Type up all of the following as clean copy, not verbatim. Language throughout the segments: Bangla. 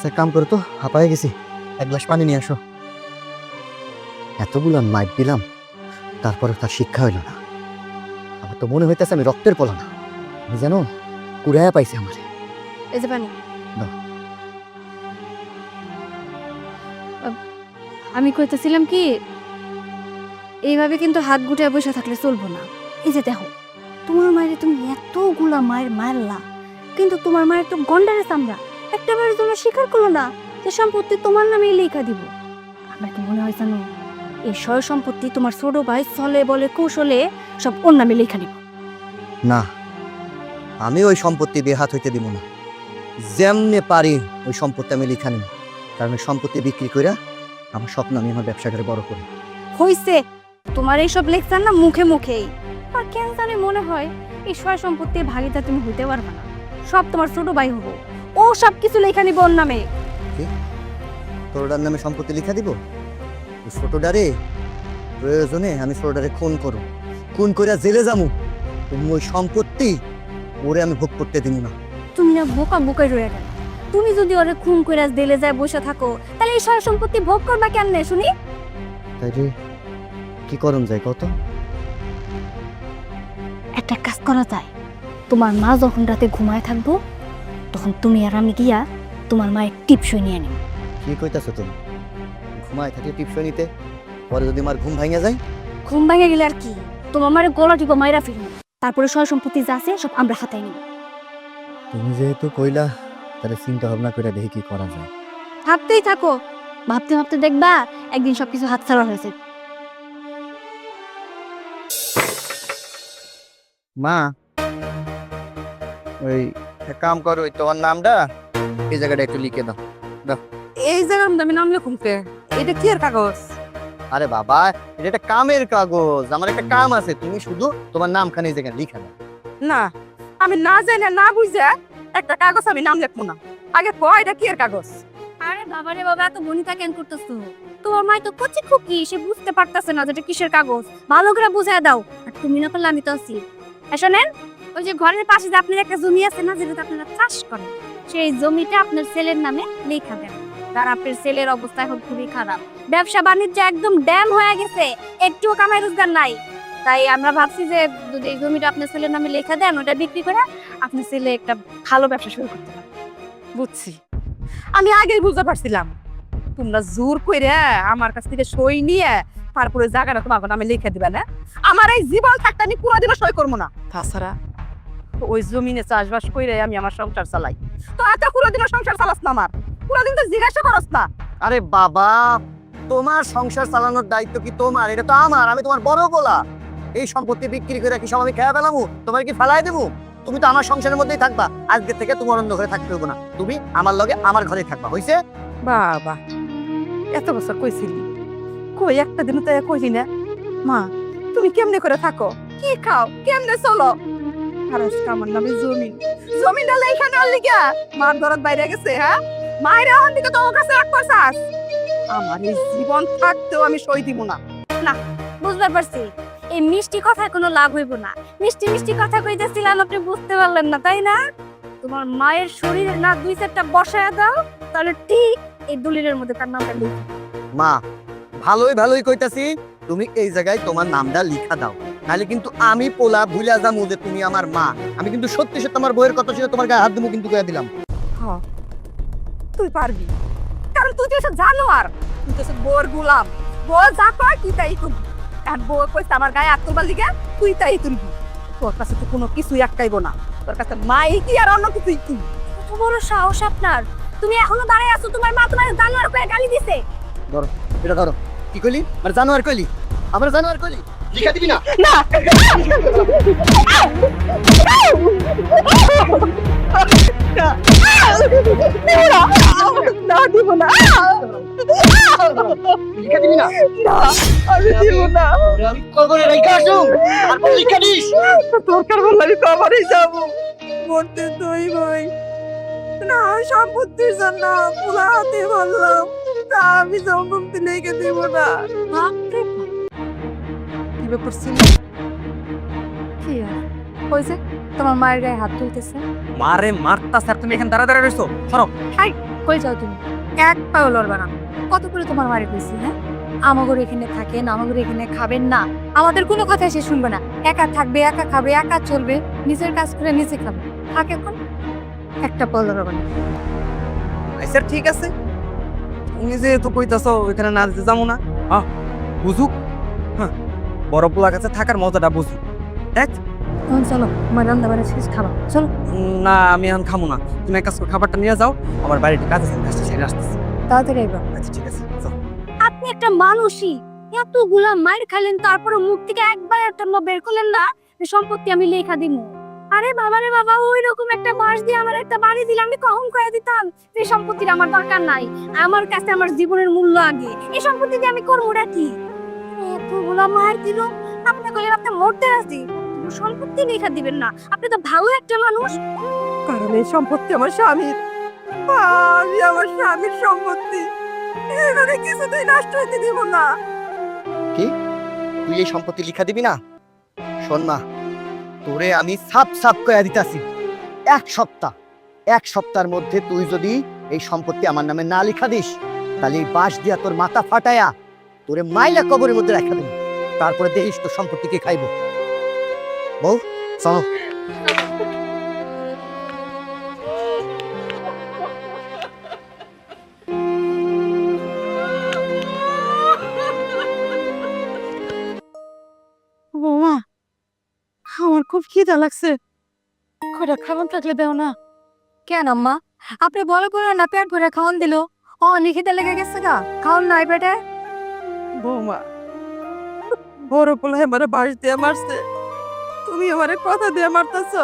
আচ্ছা কাম করে তো হাঁপায়ে গেছি, এক গ্লাস পানি নিয়ে আসো। এতগুলো মাইট দিলাম, তারপরে তার শিক্ষা হইল না। আমার তো মনে হইতেছে আমি রক্তের পলা না, আমি যেন কুড়াইয়া পাইছি আমার। এই যে পানি দাও। আমি কইতেছিলাম কি, এইভাবে কিন্তু হাত গুটিয়ে বসে থাকলে চলবো না। এই যে দেখো, তোমার মায়ের তুমি এতগুলা মায়ের মারলা, কিন্তু তোমার মায়ের তো গন্ডারে চামড়া, একটা বারের জন্য স্বীকার করলো না যে সম্পত্তি তোমার নামে লেখা দিব। আমার কি মনে হয় জানো, এই সয় সম্পত্তি তোমার ছোট ভাই চলে বলে কৌশলে সব ওর নামে লেখা দিব। না, আমি ওই সম্পত্তি দিয়ে হাত হইতে দিব না। যেমনে পারি ওই সম্পত্তি আমি লিখা নিব, কারণ ওই সম্পত্তি বিক্রি করে আমার স্বপ্ন আমি আমার ব্যবসাটাকে বড় করি। হইছে তোমার এইসব লেকচার না মুখে মুখেই, আর কেন জানি মনে হয় এই সয় সম্পত্তির ভাগিদার তুমি হইতে পারবে না। সব তোমার ছোট ভাই হবো, ও সব কিছু লেখা নিব ওর নামে। তোরটার নামে সম্পত্তি লিখা দিব? ওই ছোটটারে প্রয়োজনে আমি ছোটটারে খুন করো, খুন করে জেলে যাবো, তুমি ওই সম্পত্তি ওরে আমি ভোগ করতে দিব না। তুমি না বোকা বোকাই রয়ে গেল। তুমি যদি ওরে খুন করে দিলে যায় বসে থাকো, তাহলে এই সয় সম্পত্তি ভোগ করবা কেমনে শুনি? তাই রে, কি করণ যায় কত? একটা কাজ করা যায়, তোমার মা যখন রাতে ঘুমায় থাকবো, তখন তুমি আর আমি গিয়া তোমার মায়ের টিপসই নিয়ে নিব। কি কইতাছো তুমি? ঘুমায় থাকলে টিপসই নিতে, পরে যদি আমার ঘুম ভাঙা যায়? ঘুম ভেঙে গেলে আর কি, তোমার মায়ের গলা টিপা মায়েরা ফিরবো, তারপরে সয় সম্পত্তি যা আছে সব আমরা হাতাই নিব। তুমি যেহেতু কইলা, তাহলে চিন্তা ভাবনা করে দেখি কি করা যায়। ভাবতেই থাকো, ভাবতে ভাবতে দেখবা একদিন সবকিছু হাতছাড়া হয়েছে। মা, ওই এক কাম করো, ওই তোমার নামটা এই জায়গাটা একটু লিখে দাও। এই জায়গার মধ্যে আমি নাম লিখুমতে, এটা কি এর কাগজ? আরে বাবা, এটা একটা কামের কাগজ, আমার একটা কাম আছে, তুমি শুধু তোমার নামখানে এই জায়গায় লিখে দাও। না, আমি না জানি না বুঝে একটা কাগজ আমি নাম লিখবো না। আগে কয় এটা কি এর কাগজ? আরে বাবারে বাবা, এত বনিতা কেন করতেছো? তোমার মাই তো কচি খুকি, সে বুঝতে পারতাছে না যেটা কিসের কাগজ। ভালো করে বুঝায় দাও। আর তুমি না করলে আমি তো আছি। শোনেন, ওই যে ঘরের পাশে যে আপনার একটা জমি আছে না, যেটা আপনারা চাষ করেন, সেই জমিটা আপনার ছেলের নামে লেখা দেন। আর আপনার ছেলের অবস্থা এখন খুবই খারাপ, ব্যবসা বাণিজ্য একদম ড্যাম হয়ে গেছে, একটুও কামাই রোজগার নাই। তাই আমরা ভাবছি যে যদি এই জমিটা আপনার ছেলের নামে লেখা দেন, ওটা বিক্রি করে আপনার ছেলে একটা ভালো ব্যবসা শুরু করতে পারে। বুঝছি, আমি আগেই বুঝতে পারছিলাম তোমরা জোর করে আমার কাছ থেকে সই নিয়ে তারপরে জায়গাটা তোমার নামে লিখে দিবে না। আমার এই জীবন থাকতে আমি কোনোদিনও সই করবো না। তাছাড়া ওই জমিনে চাষবাস করে আমি আমার সংসার চালাই, তো এত কোনোদিনও সংসার চালাস না, আমার কোনোদিন তো জিজ্ঞাসা করস না। আরে বাবা, তোমার সংসার চালানোর দায়িত্ব কি তোমার? এটা তো আমার, আমি তোমার বড় গোলা। এই সম্পত্তি বিক্রি করে কি সব আমি খেয়ে ফেলামু? তোমার কি ফেলাই দেবো? তুমি তো আমার সংসারের মধ্যেই থাকবা, আজকে থেকে তোমার অন্য ঘরে থাকতে হবে না, তুমি আমার লগে আমার ঘরেই থাকবা, হইছে? বাবা, এত বছর কইছিলি, কই একটা দিন তো কইলি না মা তুমি কেমনে করে থাকো, কি খাও, কেমনে চলো? আর আজকে আমার নামে জমিন, জমিনটা লেখা নেওয়ার লিগা মার দরদ বাইরে গেছে। হ্যাঁ, মায়ের এখন দিকে তোমার কাছে রাখ করছাস। আমার এই জীবন থাকতেও আমি সই দিব না। বুঝতে পারছি, এই মিষ্টি কথায় কোনো লাভ হইব না। মিষ্টি মিষ্টি কথা কইতেছিলাম, আপনি বুঝতে পারলেন না, তাই না? তোমার মায়ের শরীরে না দুই চারটা বসায় দাও, তাহলে ঠিক এই দলিলের মধ্যে তার নামটা লিখে। মা, ভালোই ভালোই কইতাছি, তুমি এই জায়গায় তোমার নামটা লিখা দাও, নাহলে কিন্তু আমি পোলা ভুলা যাবো যে তুমি আমার মা। আমি কিন্তু সত্যি সত্যি আমার বইয়ের কথা ছিল, তোমার গায়ে হাত দেবো কিন্তু কয়ে দিলাম। হ্যাঁ, তুই পারবি, কারণ তুই তো এসব জানোয়ার, তুই তো এসব বোর গুলাম। বউ যা কয় তুই তাই করবি, আর বউ কইছে আমার গায়ে হাত তুলবার লিগে তুই তাই তুলবি। তোর কাছে তো কোনো কিছুই আটকাইবো না, তোর কাছে মাই কি আর অন্য কিছুই কি? কত বড় সাহস আপনার! তুমি এখনো দাঁড়ায় আছো, তোমার মা তোমার জানোয়ার কয়ে গালি দিছে। ধরো, এটা ধরো। কি কইলি? মানে জানোয়ার কইলি? আমার জানোয়ার কইলি? লিখা দিবি না? না না দিব না, লিখা দিবি না? না আমি দিব না। আমি কবরে রেখে আসুম, তারপর লিখা দিস। দরকার বললে আমি কবরে যাবো, মরতে তুই বই না। সম্পত্তির জন্য পুরা হাতে বললাম, তা আমি সম্পত্তি লিখে দিব না। বাপরে বাপ! কি ব্যাপার ছিল? কি আর হয়েছে? তোমার মায়ের গায়ে হাত তুলতেছে। মারে মারতাছ আর তুমি এখানে দাঁড়া দাঁড়া রইছো? সরো। হাই, কই যাও তুমি? এক পাও লড়বা না। কত করে তোমার বাড়ি কইছি, হ্যাঁ? আমাগো এখানে থাকেন, আমাগো এখানে খাবেন না। আমাদের কোনো কথা সে শুনবে না। একা থাকবে, একা খাবে, একা চলবে, নিজের কাজ করে নিজে খাবে। থাক এখন, একটা পাও লড়বা না। আচ্ছা ঠিক আছে, তুমি যেহেতু কইতাছো ওইখানে না যেতে যাবো না, বুঝুক। হ্যাঁ, বড় পোলার কাছে থাকার মজাটা বুঝুক। দেখ এখন চলো, আমার রান্না বাড়া শেষ, খাবা চলো। না, আমি এখন খাবো না। তুমি এক কাজ করে খাবারটা নিয়ে যাও, আমার বাড়িতে কাজ আছে, কাজটা সেরে আসতেছি। তাড়াতাড়ি আইবা। আচ্ছা ঠিক আছে, যাও। আপনি একটা মানুষই, এতগুলা মায়ের খাইলেন, তারপরে মুখ থেকে একবার একটা বের করলেন না যে সম্পত্তি আমি লেখা দিব। আরে বাবা রে বাবা, ওই রকম একটা মাস দিয়ে আমার একটা বাড়ি দিলে আমি কখন করে দিতাম যে সম্পত্তির আমার দরকার নাই। আমার কাছে আমার জীবনের মূল্য আগে। এই সম্পত্তি দিয়ে আমি করবোটা কি? এতগুলা মার দিল, আপনি কইলেন আপনি মরতে রাজি, সম্পত্তি লেখা দিবেন না? আপনি তো ভালো একটা মানুষ। কারণ এই সম্পত্তি আমার স্বামীর। আমি আমার স্বামীর সম্পত্তি এভাবে কিছুতেই নষ্ট হতে দিব না। তুই এই সম্পত্তি লিখা দিবি না? শোন মা, তোরে আমি সাপ সাপ কয়া দিতাছি, এক সপ্তাহের মধ্যে তুই যদি এই সম্পত্তি আমার নামে না লিখা দিস, তাহলে এই বাঁশ দিয়া তোর মাথা ফাটায়া তোরে মাইলা কবরের মধ্যে রাখা দিবি। তারপরে দেখিস তোর সম্পত্তি কে খাইব। বউ চলো। বৌমা, আমার খুব খিদা লাগছে, কটা খাবার থাকলে দেও না। কেন আম্মা, আপনি বড় করে না পেট ভরে খাওয়ান দিল, ও নিখিতে লেগে গেছে গা, খাওয়ান নাই পেটে। বৌমা, বড় পোলা আমারে বাঁশ দিয়ে মারছে, তুমি আমারে কথা দিয়ে মারতেছ।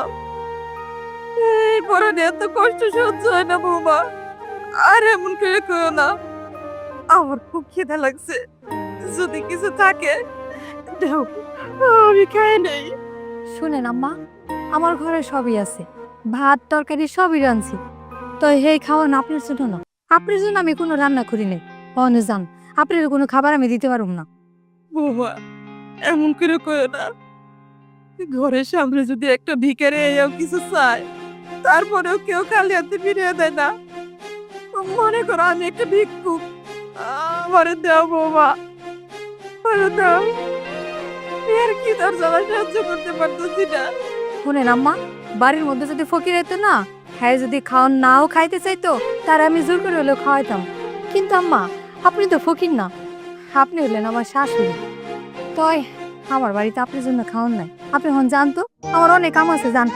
এই বড় এত কষ্ট সহ্য হয় না বৌমা, আর এমন করে কইও না। আমার খুব খিদা লাগছে, যদি কিছু থাকে দাও, আমি খাই নেই। শুনেন আম্মা, আমার ঘরে সবই আছে, ভাত তরকারি সবই রাঁধছি, তো এই খাওয়ান আপনার জন্য না, আপনার জন্য আমি কোনো রান্না করি নাই। অনে যান, আপনার কোনো খাবার আমি দিতে পারব না। বৌমা, এমন করে কইও না। ঘরের সামনে যদি একটা ভিখারি এও কিছু চায়, তারপরেও কেউ খালি হাতে ফিরিয়ে দেয় না। মনে করো আমি একটা ভিক্ষুক, আমারে দাও বৌমা, আমারে দাও। এর কি তোর জ্বালা সহ্য করতে পারতেছি না। শুনেন আম্মা, বাড়ির মধ্যে যদি ফকির হইতো না, হ্যাঁ যদি খাওয়ান নাও খাইতে চাইতো, তার আমি জোর করে হলেও খাওয়াইতাম। কিন্তু আম্মা, আপনি তো ফকির না, আপনি হলেন আমার শাশুড়ি। তাই আমার বাড়িতে আপনার জন্য খাওয়ান নাই, আপনি হন জানতো, আমার অনেক কাম আছে, জান।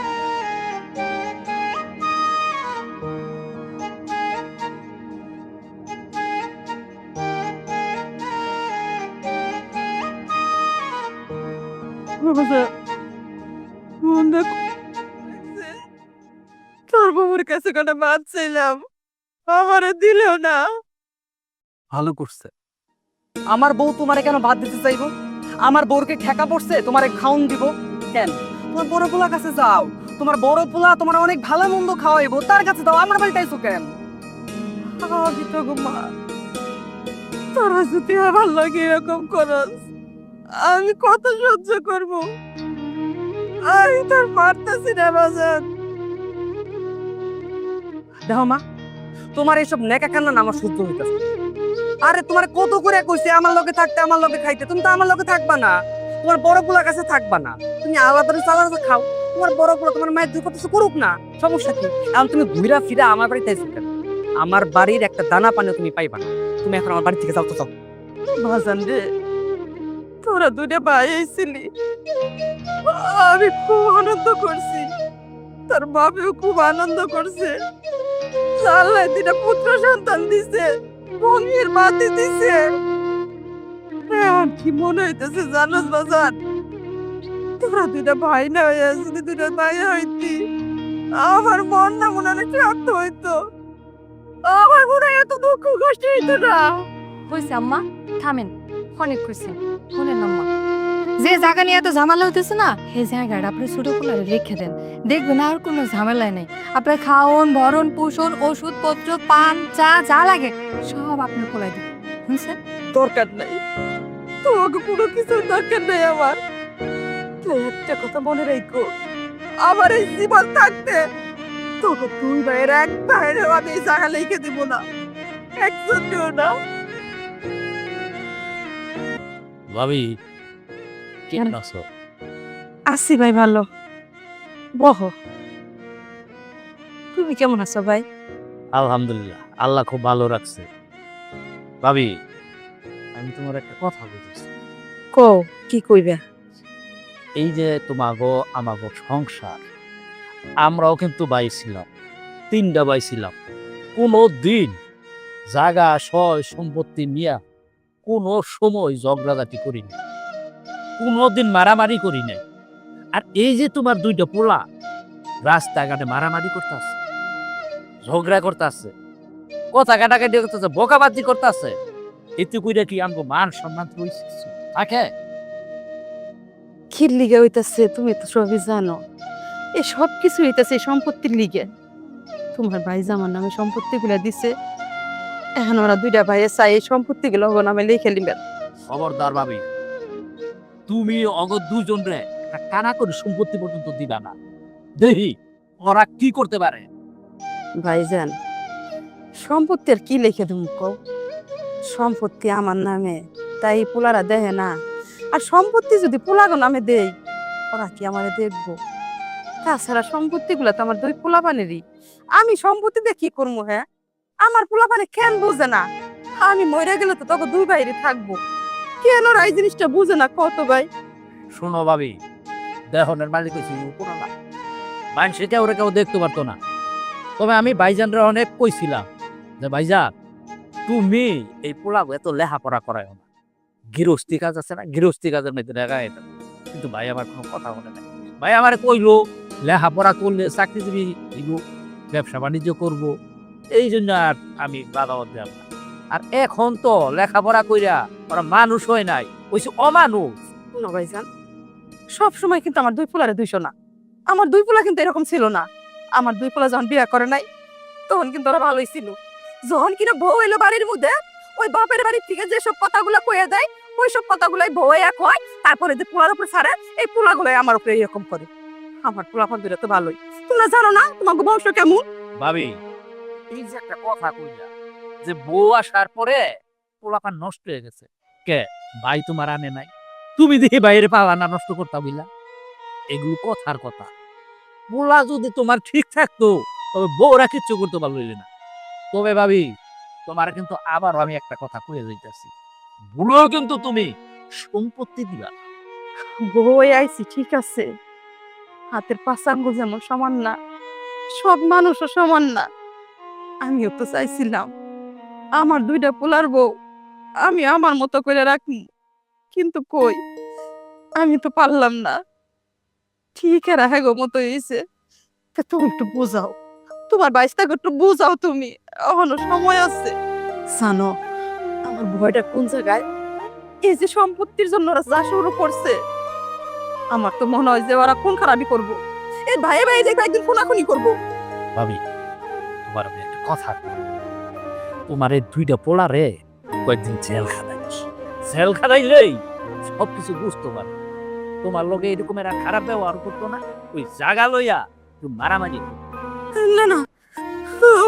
তোর বাবুর কাছে কোনো মাছ চাইলাম, আমারে দিলেও না। ভালো করছে। আমার বউ তোমারে কেন ভাত দিতে চাইবো? আমার বউকে ঠেকা পড়ছে তোমারে খাউন দিব কেন? তোমার বড় পোলার কাছে যাও, তোমার বড় পোলা তোমার অনেক ভালো মন্দ খাওয়াইবো, তার কাছে দাও। আমার বাড়িতে আইছো কেন? আমি তো গো মা, তোরা যদি আমার লাগে এরকম করস, আমি কত সহ্য করব? আমি তোর মারতেছি না বাজার। দেখো মা, তোমার এইসব নেকা কান্না না আমার সহ্য হইতাছে। আরে তোমার কত করে কইছে আমার লগে থাকতে, আমার লগে খাইতে, তুমি তো আমার লগে থাকবা না, তোমার বড় পোলার কাছে থাকবা না, তুমি আলাদা চালাতে খাও। তোমার বড় পোলা তোমার মায়ের দুই কথা করুক না, সমস্যা কি? এখন তুমি ঘুরা ফিরা আমার বাড়িতে আইছো কেন? আমার বাড়ির একটা দানা পানি তুমি পাইবা না। তুমি এখন আমার বাড়ি থেকে যাও তো, যাও। বাজান রে, তোরা দুটা ভাই আইছিলি, আমি খুব আনন্দ করছি, তোর বাপেও খুব আনন্দ করছে। আল্লাহ দুটা পুত্র সন্তান দিছে, ভঙ্গির মাটি দিছে। এখন কি মনে হইতেছে জানোস বাজান, তোরা দুটা ভাই না হইয়া যদি দুটা ভাই হইতি, আমার মন না মনে অনেক শান্ত হইতো, আমার মনে হয় এত দুঃখ কষ্ট হইতো না। হয়েছে আম্মা, থামেন, অনেক কইছেন। শুনেন আম্মা, যে জায়গা নিয়ে এত ঝামেলা হইতেছে না, সেই জায়গাটা আপনি ছোট পোলারে রেখে দেন, দেখবেন আর কোনো ঝামেলাই নেই। আপনার খাওয়ন ভরণ পোষণ ওষুধপত্র পান চা যা লাগে সব আপনি পোলাই দেন, বুঝছেন? দরকার নাই, তোমাকে কোনো কিছুর দরকার নেই আমার। তুই একটা কথা মনে রাখো, আমার এই জীবন থাকতে তবে তুই ভাইয়ের এক ভাইয়েরও আমি এই জায়গা লিখে দিব না, একজন দিও না। ভাবি কেমন আছো? আছি ভাই ভালো, বহ। তুমি কেমন আছো ভাই? আলহামদুলিল্লাহ, আল্লাহ খুব ভালো রাখছে। ভাবি আমি তোমার একটা কথা বলতেছি। কো কি কইবে? এই যে তোমাগো আমাগো সংসার, আমরাও কিন্তু ভাই ছিলাম, 3টা ভাই ছিলাম। কোনো দিন জাগা সয় সম্পত্তি নিয়া কোনো সময় ঝগড়াঝাটি করি নাই, কোনোদিন মারামারি করি নাই। আর এই যে তোমার 2টা পোলা রাস্তাঘাটে মারামারি করতেছে, ঝগড়া করতেছে, কথা কাটাকাটি করতেছে, বোকাবাজি করতেছে, এতে কইরা কি আমগো মান সম্মান থাকে? কি লিগে হইতাছে তুমি তো সবই জানো। এই সব কিছু হইতাছে এই সম্পত্তির লিগে। তোমার ভাই জামার নামে সম্পত্তি গুলা দিছে, এখন ওরা 2টা ভাইয়ে চাই এই সম্পত্তি গুলো ওর নামে লিখে নিবেন। খবরদার ভাবি, তুমি অগ 2জন রে একটা কানা করে সম্পত্তি পর্যন্ত দিবা না। দেখি ওরা কি করতে পারে। ভাইজান, সম্পত্তি আর কি লিখে দেবো কও? সম্পত্তি আমার নামে, তাই পোলারা দেহে না। আর সম্পত্তি যদি পোলাগো নামে দেই, ওরা কি আমারে দেখবো? তাছাড়া সম্পত্তি গুলা তো আমার 2 পোলাপানেরই। আমি সম্পত্তি দিয়ে কি করবো? হ্যাঁ, আমার পোলাপানে কেন বুঝে না? আমি মরে গেলে তো তখন 2 ভাইরে থাকবো। কেন ওরা এই জিনিসটা বুঝে না কত ভাই? শোনো ভাবি, দেহনের মালিক হয়েছি পুরানা মানুষে কেউ দেখতে পারতো না। তবে আমি ভাইজানরা অনেক কইছিলাম যে ভাইজান তুমি এই পোলাগো এত লেখাপড়া করায় না, গৃহস্থী কাজ আছে না, গৃহস্থী কাজের মধ্যে দেখা এটা। কিন্তু ভাই আমার কোনো কথা বলে নাই। ভাই আমার কইলো লেখাপড়া করলে চাকরিজীবী হইব, ব্যবসা বাণিজ্য করব, এই জন্য আর আমি বাধাবাদ দিলাম না। আর এখন তো লেখাপড়া কইরা ওরা মানুষ হয় নাই, ওইসব অমানুষ। না ভাইজান, সব সময় কিন্তু আমার 2 পোলারে 200 না। আমার 2 পোলা কিন্তু এরকম ছিল না। আমার 2 পোলা যখন বিয়ে করে নাই, তখন কিন্তু ওরা ভালোই ছিল। যখন কিনা বউ এলো বাড়ির মধ্যে, ওই বাপের বাড়ির থেকে যেসব কথাগুলো কয়ে দেয়, ওই সব কথাগুলাই বউ এক হয়। তারপরে যে পোলার উপর ছাড়ে, এই পোলাগুলাই আমার উপরে এরকম করে। আমার পোলা ফান্দুরা তো ভালোই। তোমরা জানো না তোমাকে বংশ কেমন? ভাবি এই যে একটা কথা কইলা যে বউ আসার পরে পোলাপান নষ্ট হয়ে গেছে, কে ভাই তোমার আনে নাই? তুমি দেখি বাইরে পালা না নষ্ট করতা বুঝলা? এগুলো কথার কথা। পোলা যদি তোমার ঠিক থাকতো তবে বউরা কিচ্ছু করতে পারলি না। তবে ভাবি তোমার কিন্তু আবার আমি একটা কথা কয়ে যাইতেছি, ভুলেও কিন্তু তুমি সম্পত্তি দিবা না। বই আইছি ঠিক আছে, হাতের 5 আঙ্গুল যেমন সমান না, সব মানুষও সমান না। আমিও তো চাইছিলাম আমার 2টা পোলার বউ আমি আমার মতো করে রাখি, কিন্তু কই, আমি তো পারলাম না। ঠিক রাখা গো মতো হয়েছে। তা তুমি একটু বোঝাও, তোমার বাইশটাকে একটু বোঝাও তুমি, এখনো সময় আছে। জানো আমার ভয়টা কোন জায়গায়? এই যে সম্পত্তির জন্য ওরা যা শুরু করছে, আমার তো মনে হয় যে ওরা খুন খারাপি করবো। এই ভাই ভাই যে একদিন খুনাখুনি করবো। ভাবি তোমার আমি একটা কথা কই, তোমার এই 2টা পোলা রে কয়েকদিন জেল খাটাইছি, জেল খাটাইলেই সবকিছু বুঝতে পারবে। তোমার লগে এরকম এরা খারাপ ব্যবহার করতো না, ওই জায়গা লইয়া তুমি মারামারি করতো। না না,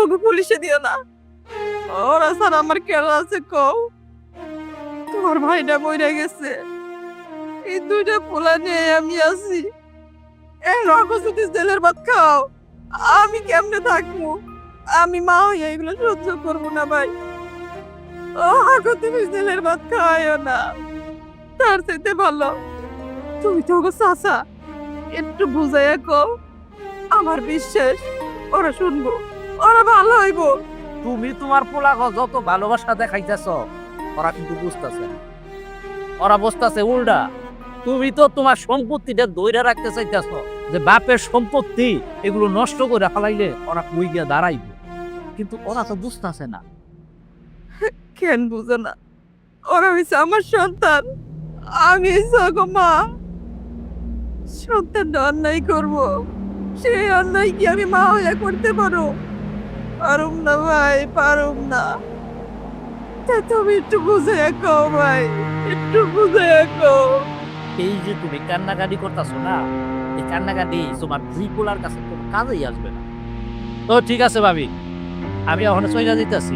ওকে পুলিশে দিও না। ওরা স্যার আমার কেন আছে কও? তোমার ভাইটা মরে গেছে, এই 2টা পোলা নিয়ে আমি আছি। এই রকম যদি জেলের ভাত খাও, আমি কেমনে থাকবো? আমি মা হইয়া এগুলো সহ্য করবো না ভাই। ও আগো তুমি জেলের ভাত খাওয়াইও না, তার চাইতে ভালো তুমি তো ওগো চাচা, একটু বুঝাইয়া কও। আমার বিশ্বাস ওরা শুনবো, ওরা ভালো হইব। তুমি তোমার পোলাকে যত ভালোবাসা দেখাইতেছ ওরা কিন্তু বুঝতেছে না, ওরা বুঝতেছে উল্টা। তুমি তো তোমার সম্পত্তিটা ধইরা রাখতে চাইতেছ যে বাপের সম্পত্তি এগুলো নষ্ট করে ফেলাইলে ওরা কই গিয়া দাঁড়াইবে, কিন্তু ওরা তো বুঝতেছে না। কেন বুঝে না? ওরা হইছে আমার সন্তান, আমি সগো মা। সন্তান অন্যায় করবো, সেই অন্যায় কি আমি মা হইয়া করতে পারো? পারুম না ভাই, পারুম না। তা তুমি একটু বুঝে কও ভাই, একটু বুঝে কও। এই যে তুমি কান্নাকাটি করতেছো না, এই কান্নাকাটি তোমার 2 পোলার কাছে কোনো কাজেই আসবে না। তো ঠিক আছে ভাবি, আমি এখন চলে দিতেছি।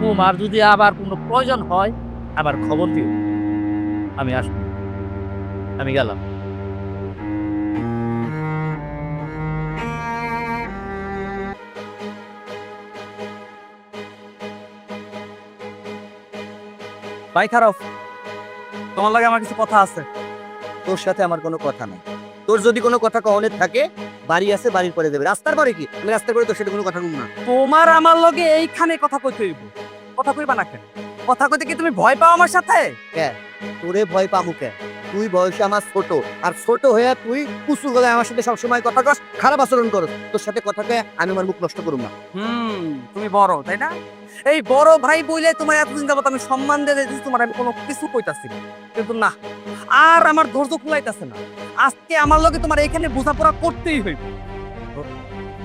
তোমার যদি আবার কোনো প্রয়োজন হয় আবার খবর দিও। আমি আসবো, আমি গেলাম। ভাই খারাপ, তোমার লাগে আমার কিছু কথা আছে। তোর সাথে আমার কোনো কথা নাই। তোর যদি কোনো কথা কহনের থাকে, বাড়ি আছে, বাড়ির পরে দেবে। রাস্তার পরে কি? আমি রাস্তার পরে তোর সাথে কোনো কথা বলবো না। তোমার আমার লগে এইখানে কথা কইতে হইব। কথা কইবা না কেন? কথা কইতে কি তুমি ভয় পাও আমার সাথে? তোরে ভয় পাবো কে? তুই বয়সে আমার ছোট, আর ছোট হয়ে তুই কুসু গলায় আমার সাথে সবসময় কথা কস, খারাপ আচরণ করো। তোর সাথে কথা কয়ে আমি আমার মুখ নষ্ট করুম না। তুমি বড়, তাই না? এই বড় ভাই বইলে তোমার এতদিন যাবত আমি সম্মান দিয়ে দিয়েছি, তোমার আমি কোনো কিছু কইতাছি না। কিন্তু না, আর আমার ধৈর্য কুলাইতাছে না। আজকে আমার লগে তোমার এখানে বোঝাপড়া করতেই হইব।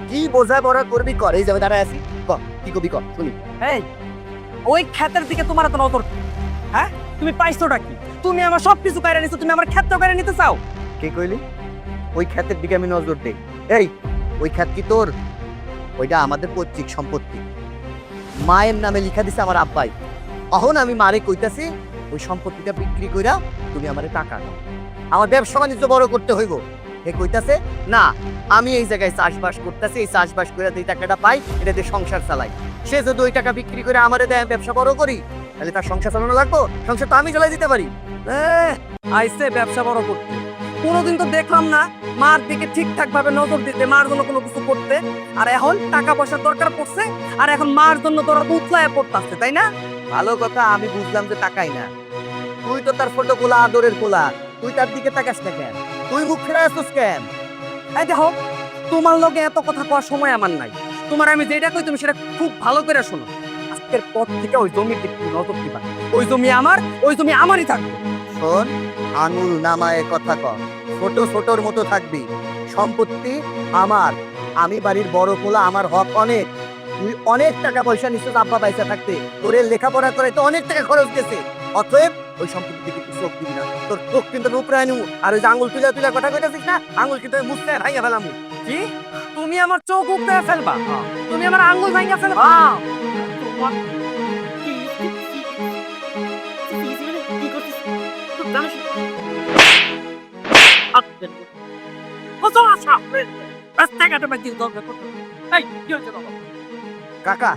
কি বোঝা বড় করবি কর, এই যাবে দাঁড়ায় আছি। কি কবি কর শুনি। এই ওই ক্ষেতের দিকে তোমার এত নজর, হ্যাঁ? তুমি পাইছোটা কি? তুমি আমার সবকিছু কাইরা নিছো, তুমি আমার ক্ষেতটাও কাইরা নিতে চাও? কে কইলি? ওই ক্ষেতের দিকে আমি নজর দেই? এই ওই ক্ষেত কি তোর? ওইটা আমাদের পৈতৃক সম্পত্তি, মায়ের নামে লিখা দিছে আমার আব্বাই। এখন আমি মারে কইতাছি ওই সম্পত্তিটা বিক্রি কইরা তুমি আমারে টাকা দাও, আমার ব্যবসা বাণিজ্য বড় করতে হইব। এ কইতাছে না, আমি এই জায়গায় চাষবাস করতেছি, এই চাষবাস করে যে টাকাটা পাই এটা দিয়ে সংসার চালাই। সে যদি ওই টাকা বিক্রি করে আমারে দেয়, ব্যবসা বড় করি, তাহলে তার সংসার চালানো লাগবো। সংসার তো আমি চালাই দিতে পারি। আইসে ব্যবসা বড় করতে। কোনোদিন তো দেখলাম না মার দিকে ঠিকঠাক ভাবে নজর দিতে, মার জন্য কোনো কিছু করতে। আর এখন টাকা পয়সার দরকার পড়ছে, আর এখন মার জন্য তোরা উতলায় পড়তাছে, তাই না? ভালো কথা, আমি বুঝলাম যে টাকাই না। তুই তো তার ফটো কোলা, আদরের কোলা, তুই তার দিকে তাকাস না কেন? তুই মুখ ফেরা আসছিস কেন? এই দেখো, তোমার লগে এত কথা কওয়ার সময় আমার নাই। তোমার আমি যেটা কই তুমি সেটা খুব ভালো করে শোনো। আজকের পর থেকে ওই জমির দিকে তুমি নজর দিবা। ওই জমি আমার, ওই জমি আমারই থাকবে। শোন, আঙুল নামায় কথা কর, ছোট ছোটর মতো থাকবি। সম্পত্তি আমার, আমি বাড়ির বড় কোলা, আমার হক অনেক। তুই অনেক টাকা পয়সা নিশ্চয় আব্বা পয়সা থাকতে, তোর লেখাপড়া করে তো অনেক টাকা খরচ গেছে। অতএব ওই সম্পত্তি থেকে তুই চোখ দিবি না। তোর চোখ কিন্তু উপরে আনু। আর ওই যে আঙুল তুলে তুলে কথা কইতাছিস না, আঙুল কিন্তু মুছতে ভাইয়া ফেলামু। কি? তুমি আমার চোখ উপড়ে ফেলবা? তুমি আমার আঙ্গুল ভাঙা ফেলবা? তোমার কাকা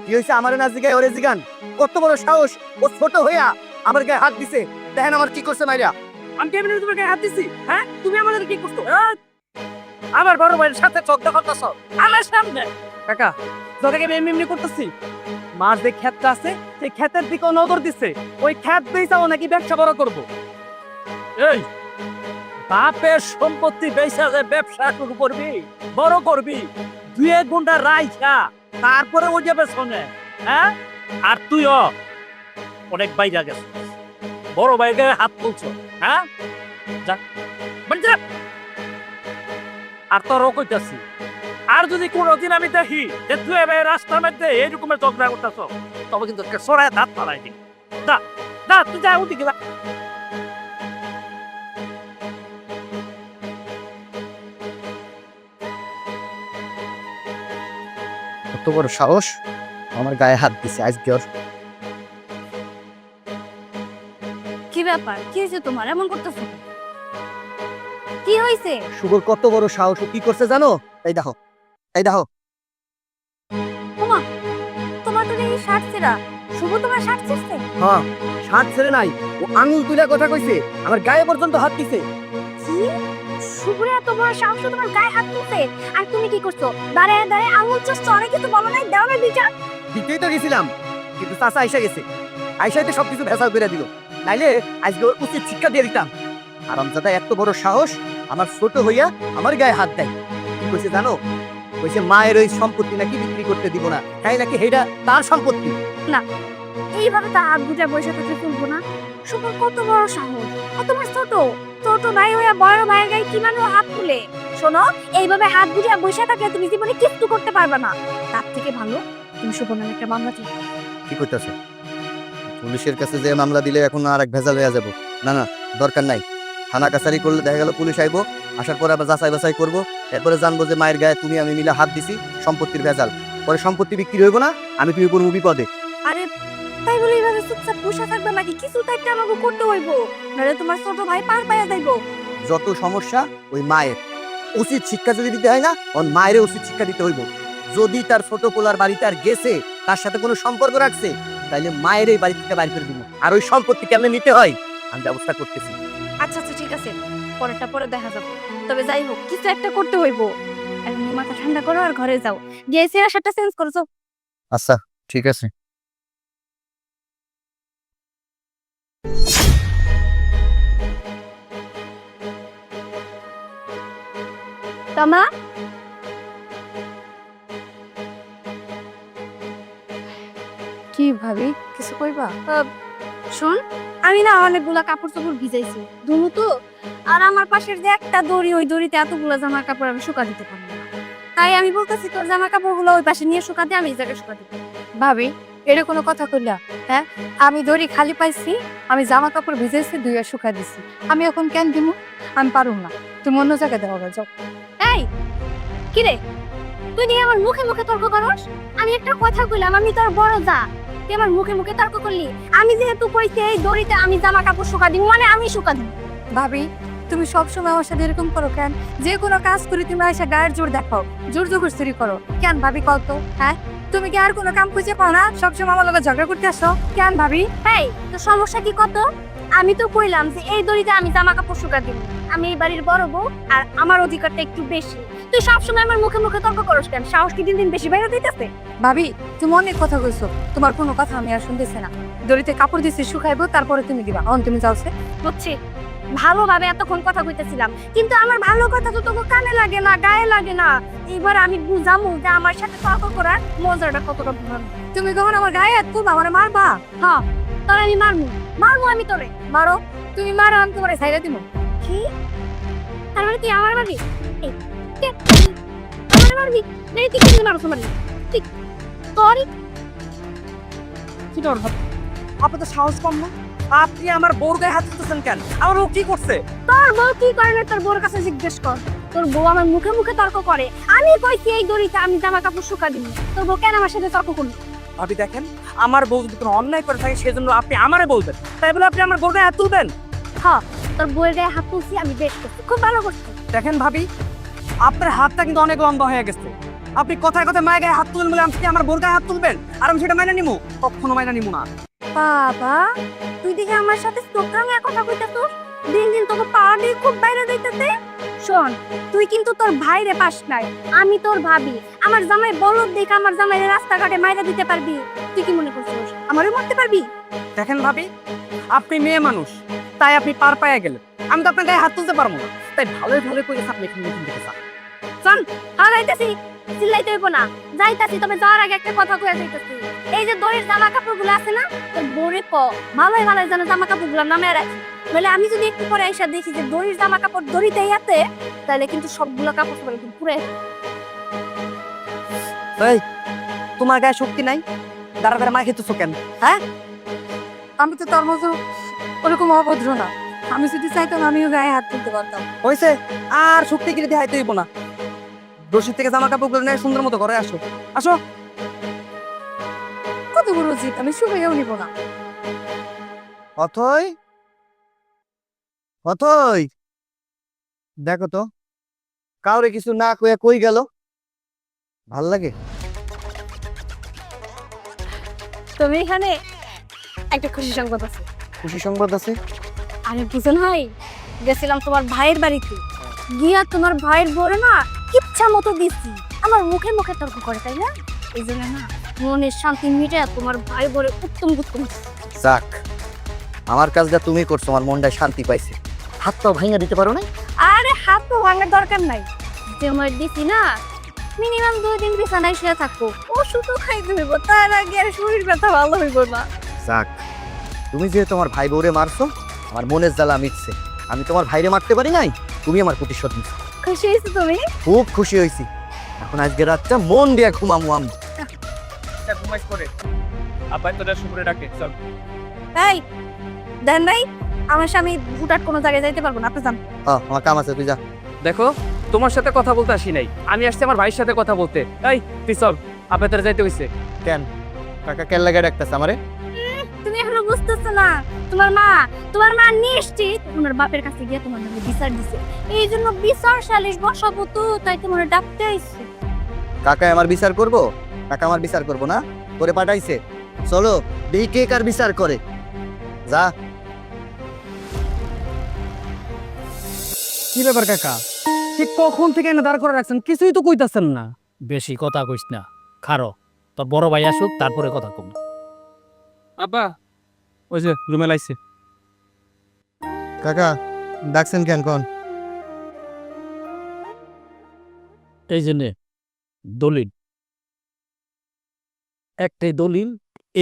কি হয়েছে? আমার না জিগায় ওরে জিগান। কত বড় সাহস, ও ছোট হইয়া আমার গায়ে হাত দিছে। দেখেন আমার কি করছে মাইরা। আমি কেমন তোমার গায়ে হাত দিছি? হ্যাঁ, তুমি আমাদের কি করছো? আমার বড় ভাইয়ের সাথে চোখটা করতেছ আমার সামনে। কাকা তোকে এমনি এমনি করতেছি। মার যে ক্ষেতটা আছে সেই ক্ষেতের দিকেও নজর দিচ্ছে। ওই ক্ষেত বেচাও নাকি ব্যবসা বড় করবো। এই বাপের সম্পত্তি বেচা যে ব্যবসা শুরু করবি, বড় করবি, 2-1 ঘন্টা রাইখা তারপরে ওই যাবে শোনে, হ্যাঁ? আর তুইও অনেক বাইরে গেছিস, বড় বাইরে হাত তুলছ, হ্যাঁ? যা বাড়ি যা। আর তোরও কইতাছি, আর যদি কোনোদিন আমি দেখি যে তুই এবার রাস্তার মধ্যে এইরকমের ঝগড়া করতেছ, তবে কিন্তু সরাই দাঁত পালাই দিই। যা যা, তুই যা ওদিকে যা। কত বড় সাহস, আমার গায়ে হাত দিছে আজকে ওর। কি ব্যাপার? কি হয়েছে তোমার? এমন করতেছো কি হয়েছে? শুভর কত বড় সাহস, ও কি করছে জানো? এই দেখো, এই দেখো। ওমা, তোমার তো দেখি শার্ট ছেঁড়া। শুভ তোমার শার্ট ছিঁড়ছে? হ্যাঁ, শার্ট ছেড়ে নাই, ও আঙুল তুলে কথা কইছে, আমার গায়ে পর্যন্ত হাত দিছে। কি? শুভরে এত বড় সাহস, তোমার গায়ে হাত তুলছে? আর তুমি কি করছো? দাঁড়ায় দাঁড়ায় আঙুল চুষছো? অনেক কিছু বলো নাই, দাও না বিচার। দিতেই তো গেছিলাম, কিন্তু চাচা আইসা গেছে। আইসাই তো সবকিছু ভেসাল করে দিল, নাইলে আজকে ওর উচিত শিক্ষা দিয়ে দিতাম। আরামজাদা এত বড় সাহস, আমার ছোট হইয়া আমার গায়ে হাত দেয়। কি কইছে জানো? কইছে মায়ের ওই সম্পত্তি নাকি বিক্রি করতে দিব না, তাই নাকি হেটা তার সম্পত্তি। এইভাবে তো হাত গুজে বসে থাকতে চলবো না। শুভর কত বড় সাহস! ও তোমার ছোট ছোট ভাই হইয়া বড় ভাইয়ের গায়ে কিভাবে হাত তুলে? শোনো, এইভাবে হাত গুজে বসে থাকলে তুমি জীবনে কিচ্ছু করতে পারবে না। তার থেকে ভালো তুমি শুভর নামে একটা মামলা দিও। কি করতেছে? পুলিশের কাছে যে মামলা দিলে এখন আর এক ভেজাল হয়ে যাব। না না, দরকার নাই। থানা কাছারি করলে দেখা গেল পুলিশ আইবো, আসার পরে আবার যাচাই বাছাই করবো, এরপরে জানবো যে মায়ের গায়ে তুমি আমি মিলে হাত দিছি, সম্পত্তির ভেজাল। পরে সম্পত্তি বিক্রি হইব না, আমি তুমি পড়বো বিপদে। আরে তাই বলে এইভাবে চুপচাপ বসে থাকবে নাকি? কিছু তো একটা আমাকে করতে হইব, নাহলে তোমার ছোট ভাই পার পাইয়া যাইবো। যত সমস্যা ওই মায়ের। উচিত শিক্ষা যদি দিতে হয় না, ওর মায়ের উচিত শিক্ষা দিতে হইব। যদি তার ছোট পোলার বাড়িতে আর গেছে, তার সাথে কোনো সম্পর্ক রাখছে, তাইলে মায়ের এই বাড়ি থেকে বাইর করে দিব। আর ওই সম্পত্তি কেমনে নিতে হয় আমি ব্যবস্থা করতেছি। আচ্ছা আচ্ছা ঠিক আছে, পরেরটা পরে দেখা যাবে। তবে যাই হোক, কিছু একটা করতে হইব। এখন মাথা ঠান্ডা করো আর ঘরে যাও, গিয়ে চেয়ার শার্টটা চেঞ্জ করছো। আচ্ছা ঠিক আছে। তমা, কি ভাবি, কিছু কইবা? শোন, আমি না অনেকগুলা কাপড় চোপড় ভিজাইছি ধুনু তো, আর আমার পাশের যে একটা দড়ি, ওই দড়িতে এতগুলা জামা কাপড় আমি শুকা দিতে পারবো না। তাই আমি বলতেছি তোর জামা কাপড়গুলো ওই পাশে নিয়ে শুকা দিয়ে আমি এই জায়গায় শুকা দিব। ভাবি, এটা কোনো কথা কইলা? হ্যাঁ, আমি দড়ি খালি পাইছি, আমি জামা কাপড় ভিজাইছি, ধুইয়া শুকাই দিছি। আমি এখন কেন দিমু? আমি পারুম না, তুমি অন্য জায়গায় দেওয়া যাও। এই কি রে, তুই নিয়ে আমার মুখে মুখে তর্ক করস? আমি একটা কথা কইলাম, আমি তোর বড় যা, তুই আমার মুখে মুখে তর্ক করলি। আমি যেহেতু কইছি এই দড়িতে আমি জামা কাপড় শুকা দিব, মানে আমি শুকা দিব। ভাবি, তুমি সবসময় আমার সাথে এরকম করো কেন? যে কোনো কাজ করি তুমি এসে গায়ের জোর দেখাও, জোর জবরদস্তি করো কেন ভাবি? কত হ্যাঁ, তুমি কি আর কোনো কাম খুঁজে পাও না? সবসময় আমার লগে ঝগড়া করতে আসো কেন ভাবি? এই তো সমস্যা কি কত? আমি তো কইলাম যে এই দড়িতে আমি জামা কাপড় শুকা দিব, আমি এই বাড়ির বড় বউ আর আমার অধিকারটা একটু বেশি। তুই সবসময় আমার মুখে মুখে তর্ক করস কেন? সাহস কি দিন দিন বেশি বাইরে দিতেছে? ভাবি, তুমি অনেক কথা কইছো, তোমার কোনো কথা আমি আর শুনতেছি না। দড়িতে কাপড় দিছি শুকাইবো, তারপরে তুমি দিবা। অন তুমি যাওছে বুঝছি, ভালোভাবে এতক্ষণ কথা কইতেছিলাম, কিন্তু আমার ভালো কথা তো তোকে কানে লাগে না, গায়ে লাগে না। এবার আমি বুঝামু যে আমার সাথে তর্ক করার মজাটা কতটা ভালো। তুমি কখন আমার গায়ে হাত তুলবা, আমার মারবা? হ্যাঁ, তোর আমি মারমু, মারমু আমি তোরে। মারো, তুমি মারো, আমি তোমার ছাইরা দিব। কি? তার মানে তুই আমার মারবি? এই, তুই আমার মারবি? নাই তুই কি মারছ মারবি? তুই তোরই কি দরকার? আপনি তো সাহস কম না, আপনি আমার বউর গায়ে হাত দিতেছেন কেন? আমার বউ কি করছে? তোর বউ কি করে না তোর বউর কাছে জিজ্ঞেস কর। তোর বউ আমার মুখে মুখে তর্ক করে, আমি কইছি এই দড়িতে আমি জামা কাপড় শুকা দিব, তোর বউ কেন আমার সাথে তর্ক করলো? ভাবি দেখেন, আমার বউ যদি কোনো অন্যায় করে থাকে সেজন্য আপনি আমারে বলবেন, তাই বলে আপনি আমার বউর গায়ে হাত তুলবেন? হ্যাঁ, তোর বউয়ের গায়ে হাত তুলছি, আমি বেশ করছি, খুব ভালো করছি। দেখেন ভাবি, আপনার হাতটা কিন্তু অনেক লম্বা হয়ে গেছে। আপনি কথায় কথায় মায়ের গায়ে হাত তুলবেন বলে আপনি আমার বোর গায়ে হাত তুলবেন, আর আমি সেটা মাইনা নিমু? কখনো মাইনা নিমু না। বাবা, তুই দেখে আমার সাথে চোখরাঙে কথা কইতাছ, দিন দিন তোকে পাওয়ার দিয়ে খুব বাইরে যাইতেছে। শোন, তুই কিন্তু তোর ভাইরে পাস নাই, আমি তোর ভাবি। আমার জামাই বলদ দেখে আমার জামাইরে রাস্তাঘাটে মাইরা দিতে পারবি? তুই কি মনে করছিস আমারও মারতে পারবি? দেখেন ভাবি, আপনি মেয়ে মানুষ, তাই আপনি পার পাইয়া গেলেন। আমি তো আপনার গায়ে হাত তুলতে পারবো না, তাই ভালোই ভালো করে আপনি এখান থেকে যান। শোন, হারাইতেছি, চিল্লাইতে হইব না, যাইতাছি। তবে যাওয়ার আগে একটা কথা কইয়া যাইতাছি, এই যে দড়ির জামা কাপড়গুলো আছে না, তোর বোরে ক ভালোই ভালোই যেন জামা কাপড়গুলো নামে রাখি। বলে আমি যদি একটু পরে এসে দেখি যে দড়ির জামা কাপড় দড়িতেই আছে, তাহলে কিন্তু সবগুলো কাপড় চোপড় কিন্তু পুরে। এই, তোমার গায়ে শক্তি নাই, দাঁড়া দাঁড়া মার খেতেছো কেন? হ্যাঁ, আমি তো তোর মতো ওরকম অভদ্র না। আমি যদি চাইতাম আমিও গায়ে হাত তুলতে পারতাম। হয়েছে, আর শক্তি কিনে দিয়ে হাইতে হইব না। রশিদ থেকে জামা কাপড় গুলো নিয়ে সুন্দর মতো ঘরে আসো। আসো। কত বড় জিত, আমি শুকাইও নিব না। অথই, অথই, দেখো তো কাউরে কিছু না কইয়া কই গেল। ভাল লাগে? তুমি এখানে একটা খুশি সংবাদ আছে। খুশি সংবাদ আছে? আরে বুঝেন ভাই, গেছিলাম তোমার ভাইয়ের বাড়িতে, গিয়া তোমার ভাইয়ের বরে না ইচ্ছা মতো দিচ্ছি। আমার মুখে মুখে তর্ক করে, তাই না? এই জন্য না মনের শান্তি মিটে তোমার ভাই বরে উত্তম উত্তম। যাক, আমার কাজটা তুমি করছো, আমার মনটায় শান্তি পাইছে। হাত পাও ভাঙা দিতে পারো না? আরে হাত তো ভাঙার দরকার নাই, যে আমার দিছি না মিনিমাম 2 দিন বিছানায় শুয়ে থাকবো, ওষুধ খাইতে হইব, তার আগে আর শরীর ব্যথা ভালো হইব না। যাক, তুমি যে তোমার ভাই বউরে মারছো, আমার মনের জ্বালা মিটছে। আমি তোমার ভাইরে মারতে পারি নাই, তুমি আমার প্রতিশোধ নিছো। খুশি হয়েছো তুমি? খুব খুশি হয়েছি। এখন আজকে রাতটা মন দিয়ে ঘুমামু আমি। ঘুমাইস করে আব্বাই তোরা শুকুরে ডাকে, চল। এই দেন ভাই আমার স্বামী হুটাট কোনো জায়গায় যাইতে পারবো না, আপনি যান। আমার কাম আছে, তুই যা। দেখো তোমার সাথে কথা বলতে আসি নাই, আমি আসছি আমার ভাইয়ের সাথে কথা বলতে। এই তুই চল, আপনাদের যাইতে হইছে। কেন কাকা কেন লাগে ডাকতেছে আমারে? তুমি এখনো বুঝতেছো না, তোমার মা নিশ্চিত তোমার বাপের কাছে গিয়ে তোমার নামে বিচার দিছে, এই জন্য বিচার সালিশ বসাবো, তো তাই তোমার ডাকতে আইছে। কাকা আমার বিচার করব? কাকা আমার বিচার করব না, করে পাঠাইছে। চলো দেখি কে কার বিচার করে। যা। কি ব্যাপার কাকা, ঠিক কখন থেকে এনে দাঁড় করে রাখছেন, কিছুই তো কইতাছেন না। বেশি কথা কইস না, খারো তোর বড় ভাই আসুক তারপরে কথা কম। আব্বা ওই যে রুমে লাইছে। কাকা ডাকছেন কেন কোন? এই জন্যে দলিল, একটাই দলিল,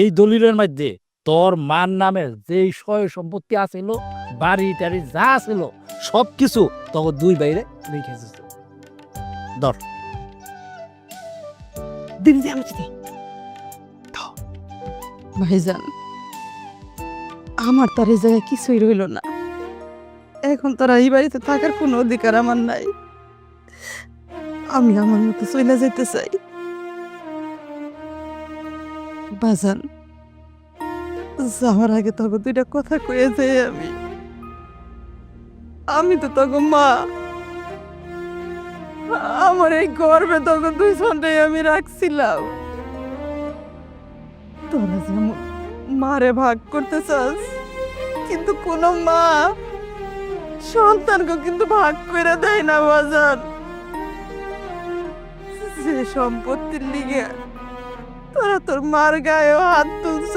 এই দলিলের মধ্যে তোর মার নামে যেই সয় সম্পত্তি আছিল, বাড়ি টাড়ি যা আছিল সব কিছু তখন দুই বাইরে লিখেছিস। ধর দিদি যে আমি চিনি ভাইজান, আমার তার এই জায়গায় কিছুই রইল না। এখন তারা এই বাড়িতে থাকার কোনো অধিকার আমার নাই। আমি আমার মতো চলে যেতে চাই। বাজান যাওয়ার আগে তখন দুইটা কথা কয়ে যাই। আমি তো তখন মা, আমার এই গর্বে তখন দুই সন্তান আমি রাখছিলাম। তোরা যেমন মারে ভাগ করতে চাস, কিন্তু কোন মা সন্তানকে কিন্তু ভাগ করে দেয় না বাজান। যে সম্পত্তির লিগে তোরা তোর মার গায়ে হাত তুলছ,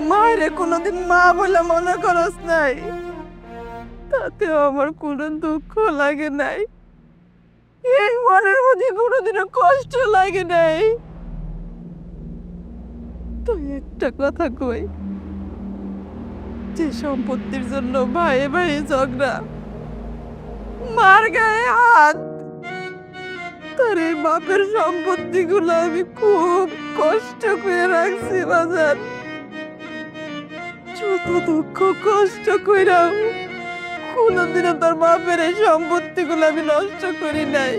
মায়ের কোনোদিন মা বলে মনে করস নাই, তাতেও আমার কোনো দুঃখ লাগে নাই, এই মনের মধ্যে কোনোদিনও কষ্ট লাগে নাই। তো একটা কথা কই, যে সম্পত্তির জন্য ভাই ভাই ঝগড়া, মার গায়ে হাত, তার এই বাপের সম্পত্তি গুলো আমি খুব কষ্ট করে রাখছি বাজার। যত দুঃখ কষ্ট কইরাও কোনদিনও তোর বাপের এই সম্পত্তি গুলো আমি নষ্ট করি নাই।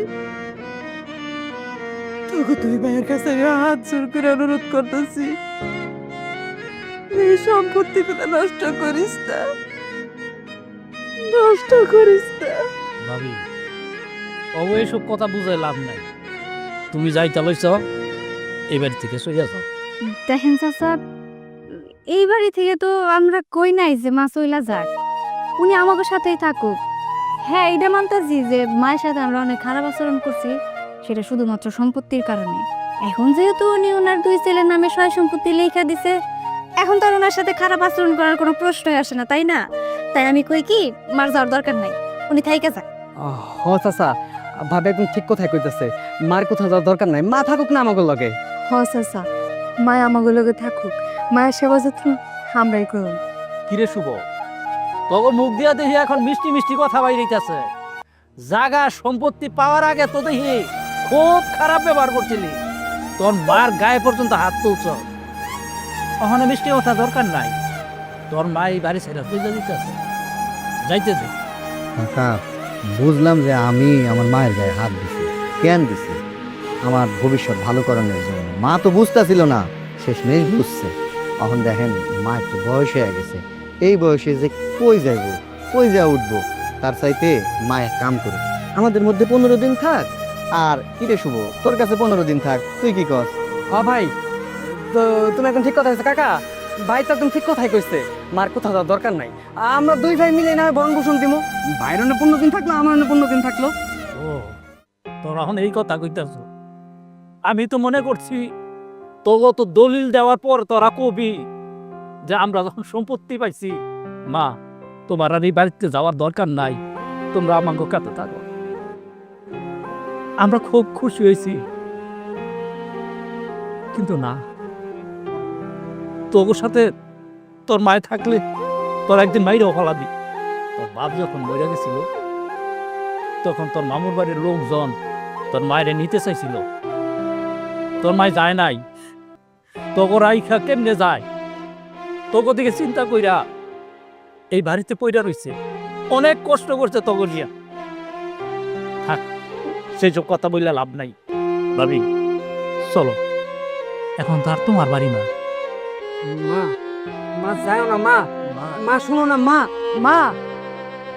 তোকে তুই ভাইয়ের কাছে আমি হাত জোর করে অনুরোধ করতেছি, এই সম্পত্তি গুলো নষ্ট করিস না, নষ্ট করিস না। ভাবি ও এসব কথা বুঝে লাভ নাই, তুমি যাই চালাইছ এই বাড়ি থেকে চলে যাও। দেখেন চাচা, এই বাড়ি থেকে তো আমরা কই নাই যে মা চইলা যাক, উনি আমাদের সাথেই থাকুক। হ্যাঁ এটা মানতাছি যে মায়ের সাথে আমরা অনেক খারাপ আচরণ করছি, সেটা শুধুমাত্র সম্পত্তির কারণে। এখন যেহেতু উনি ওনার দুই ছেলের নামে সয় সম্পত্তি লেখা দিছে, এখন তো আর ওনার সাথে খারাপ আচরণ করার কোনো প্রশ্নই আসে না, তাই না? তাই আমি কই কি মার যাওয়ার দরকার নাই, উনি থাইকা যাক। হ চাচা, ভাবে একদম ঠিক কথাই কইতাছে, মার কোথাও যাওয়ার দরকার নাই, মা থাকুক না আমাকে লগে। হ চাচা, মায় আমাকে লগে থাকুক, মায়ের সেবা যত্ন আমরাই করুন। কিরে শুভ, তখন মুখ দিয়া দেখি এখন মিষ্টি মিষ্টি কথা বাইরেছে। জাগা সম্পত্তি পাওয়ার আগে তো দেখি খুব খারাপ ব্যবহার করছিলি, তোর মার গায়ে পর্যন্ত হাত তুলছ। ওখানে মিষ্টি কথা দরকার নাই, তোর মা এই বাড়ি ছেড়ে বুঝে দিতেছে, যাইতে দে। কাকা বুঝলাম যে আমি আমার মায়ের গায়ে হাত দিছি, কেন দিছি? আমার ভবিষ্যৎ ভালো করানোর জন্য। মা তো বুঝতেছিল না, শেষমেশ বুঝছে। এখন দেখেন মা একটু বয়স হয়ে গেছে, এই বয়সে যে কই যাইব, কই যা উঠবো, তার চাইতে মা এক কাম করে আমাদের মধ্যে 15 দিন থাক। আর কিরে শুভ, তোর কাছে 15 দিন থাক, তুই কি কস? ভাই তো তুমি একদম ঠিক কথা কইছো কাকা, ভাই তো একদম ঠিক কথাই কইছে, মার কোথাও যাওয়ার দরকার নাই। আমরা দুই ভাই মিলে না বরণ পোষণ দিব, ভাইয়ের 15 দিন থাকলো, আমার 15 দিন থাকলো। ও তোরা এখন এই কথা কইতেছ, আমি তো মনে করছি তোগো তো দলিল দেওয়ার পর তোরা কবি যে আমরা যখন সম্পত্তি পাইছি, মা তোমার আর এই বাড়িতে যাওয়ার দরকার নাই, তোমরা আমাকে কাছে থাকো। আমরা খুব খুশি হয়েছি, কিন্তু না, তোর সাথে তোর মায় থাকলে তোর একদিন মাইরেও ফলাবি। তোর বাপ যখন মরে গেছিল তখন তোর মামুর বাড়ির লোকজন তোর মায়েরে নিতে চাইছিল, তোর মায় যায় নাই, তোর আইখা কেমনে যায়? তোকে দিকে চিন্তা কইরা এই বাড়িতে পইরা রইছে, অনেক কষ্ট করছে তোকে নিয়া। থাক, সেসব কথা বললে লাভ নাই। ভাবি চলো, এখন তো আর তোমার বাড়ি না। মা, মা যাও না মা, মা শুনো না মা, মা